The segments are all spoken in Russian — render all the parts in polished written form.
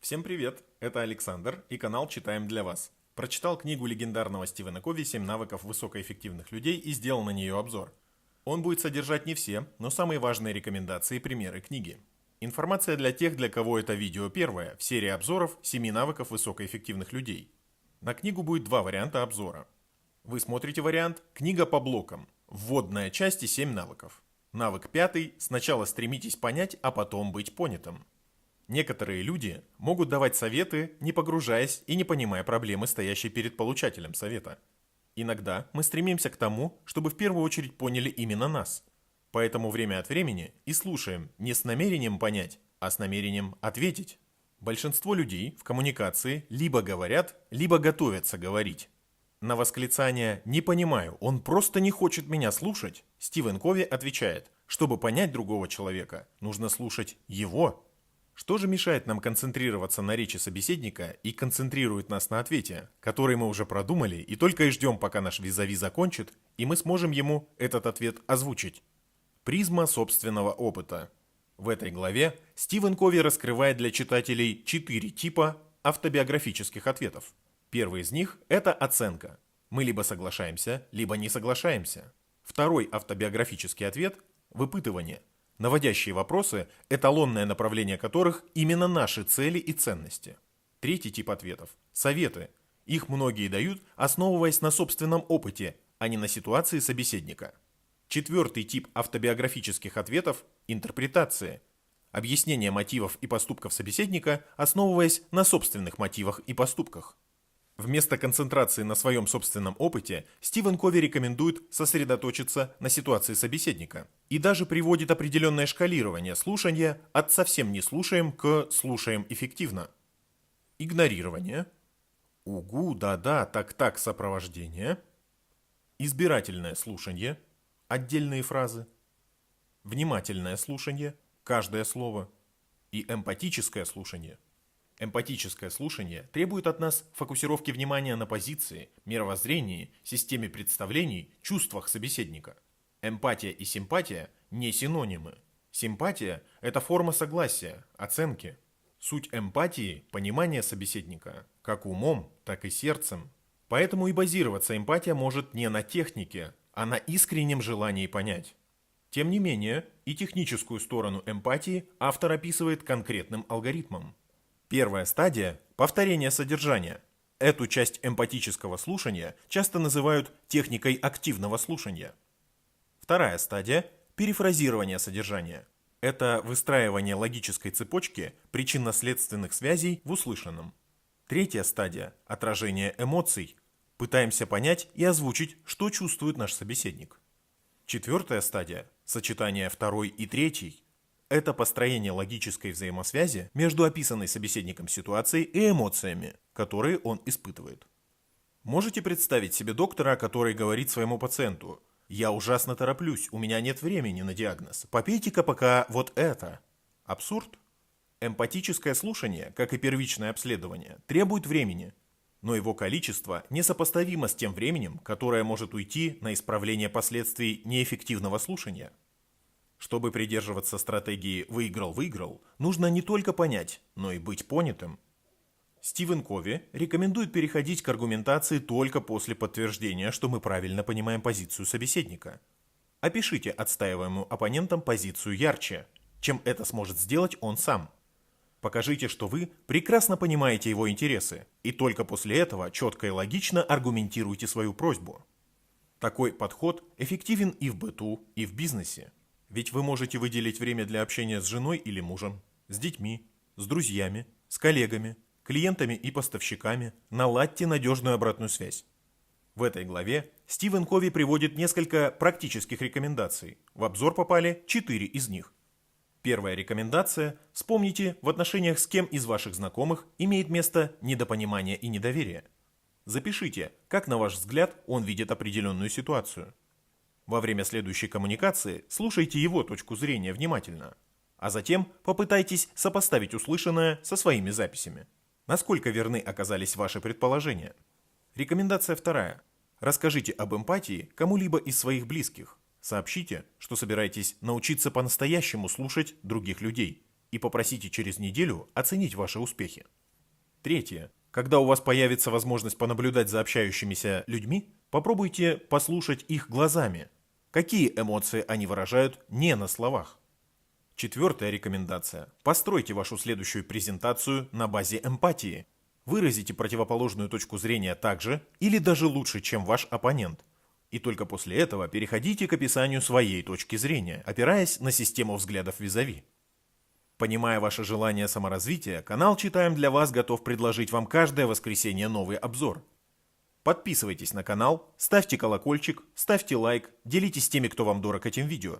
Всем привет, это Александр и канал «Читаем для вас». Прочитал книгу легендарного Стивена Кови «7 навыков высокоэффективных людей» и сделал на нее обзор. Он будет содержать не все, но самые важные рекомендации и примеры книги. Информация для тех, для кого это видео первое в серии обзоров «7 навыков высокоэффективных людей». На книгу будет два варианта обзора. Вы смотрите вариант «Книга по блокам». Вводная часть и 7 навыков. Навык пятый «Сначала стремитесь понять, а потом быть понятым». Некоторые люди могут давать советы, не погружаясь и не понимая проблемы, стоящей перед получателем совета. Иногда мы стремимся к тому, чтобы в первую очередь поняли именно нас. Поэтому время от времени и слушаем не с намерением понять, а с намерением ответить. Большинство людей в коммуникации либо говорят, либо готовятся говорить. На восклицание «не понимаю, он просто не хочет меня слушать» Стивен Кови отвечает, чтобы понять другого человека, нужно слушать его. Что же мешает нам концентрироваться на речи собеседника и концентрирует нас на ответе, который мы уже продумали и только и ждем, пока наш визави закончит, и мы сможем ему этот ответ озвучить? Призма собственного опыта. В этой главе Стивен Кови раскрывает для читателей 4 типа автобиографических ответов. Первый из них – это оценка. Мы либо соглашаемся, либо не соглашаемся. Второй автобиографический ответ – выпытывание. Наводящие вопросы, эталонное направление которых именно наши цели и ценности. Третий тип ответов – советы. Их многие дают, основываясь на собственном опыте, а не на ситуации собеседника. Четвертый тип автобиографических ответов – интерпретации. Объяснение мотивов и поступков собеседника, основываясь на собственных мотивах и поступках. Вместо концентрации на своем собственном опыте, Стивен Кови рекомендует сосредоточиться на ситуации собеседника и даже приводит определенное шкалирование слушания от «совсем не слушаем» к «слушаем эффективно». Игнорирование. Угу, да-да, так-так, сопровождение. Избирательное слушание. Отдельные фразы. Внимательное слушание. Каждое слово. И эмпатическое слушание. Эмпатическое слушание требует от нас фокусировки внимания на позиции, мировоззрении, системе представлений, чувствах собеседника. Эмпатия и симпатия не синонимы. Симпатия – это форма согласия, оценки. Суть эмпатии – понимание собеседника, как умом, так и сердцем. Поэтому и базироваться эмпатия может не на технике, а на искреннем желании понять. Тем не менее, и техническую сторону эмпатии автор описывает конкретным алгоритмом. Первая стадия – повторение содержания. Эту часть эмпатического слушания часто называют техникой активного слушания. Вторая стадия – перефразирование содержания. Это выстраивание логической цепочки причинно-следственных связей в услышанном. Третья стадия – отражение эмоций. Пытаемся понять и озвучить, что чувствует наш собеседник. Четвертая стадия – сочетание второй и третьей. Это построение логической взаимосвязи между описанной собеседником ситуацией и эмоциями, которые он испытывает. Можете представить себе доктора, который говорит своему пациенту: «Я ужасно тороплюсь, у меня нет времени на диагноз, попейте-ка пока вот это». Абсурд? Эмпатическое слушание, как и первичное обследование, требует времени, но его количество несопоставимо с тем временем, которое может уйти на исправление последствий неэффективного слушания. Чтобы придерживаться стратегии «выиграл-выиграл», нужно не только понять, но и быть понятым. Стивен Кови рекомендует переходить к аргументации только после подтверждения, что мы правильно понимаем позицию собеседника. Опишите отстаиваемую оппонентом позицию ярче, чем это сможет сделать он сам. Покажите, что вы прекрасно понимаете его интересы, и только после этого четко и логично аргументируйте свою просьбу. Такой подход эффективен и в быту, и в бизнесе. Ведь вы можете выделить время для общения с женой или мужем, с детьми, с друзьями, с коллегами, клиентами и поставщиками. Наладьте надежную обратную связь. В этой главе Стивен Кови приводит несколько практических рекомендаций. В обзор попали 4 из них. Первая рекомендация – вспомните, в отношениях с кем из ваших знакомых имеет место недопонимание и недоверие. Запишите, как, на ваш взгляд, он видит определенную ситуацию. Во время следующей коммуникации слушайте его точку зрения внимательно, а затем попытайтесь сопоставить услышанное со своими записями. Насколько верны оказались ваши предположения? Рекомендация вторая. Расскажите об эмпатии кому-либо из своих близких. Сообщите, что собираетесь научиться по-настоящему слушать других людей. и попросите через неделю оценить ваши успехи. Третье. Когда у вас появится возможность понаблюдать за общающимися людьми, попробуйте послушать их глазами. Какие эмоции они выражают не на словах. Четвертая рекомендация. Постройте вашу следующую презентацию на базе эмпатии. Выразите противоположную точку зрения так же или даже лучше, чем ваш оппонент. И только после этого переходите к описанию своей точки зрения, опираясь на систему взглядов визави. Понимая ваше желание саморазвития, канал «Читаем для вас» готов предложить вам каждое воскресенье новый обзор. Подписывайтесь на канал, ставьте колокольчик, ставьте лайк, делитесь с теми, кто вам дорог этим видео.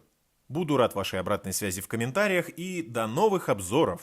Буду рад вашей обратной связи в комментариях и до новых обзоров!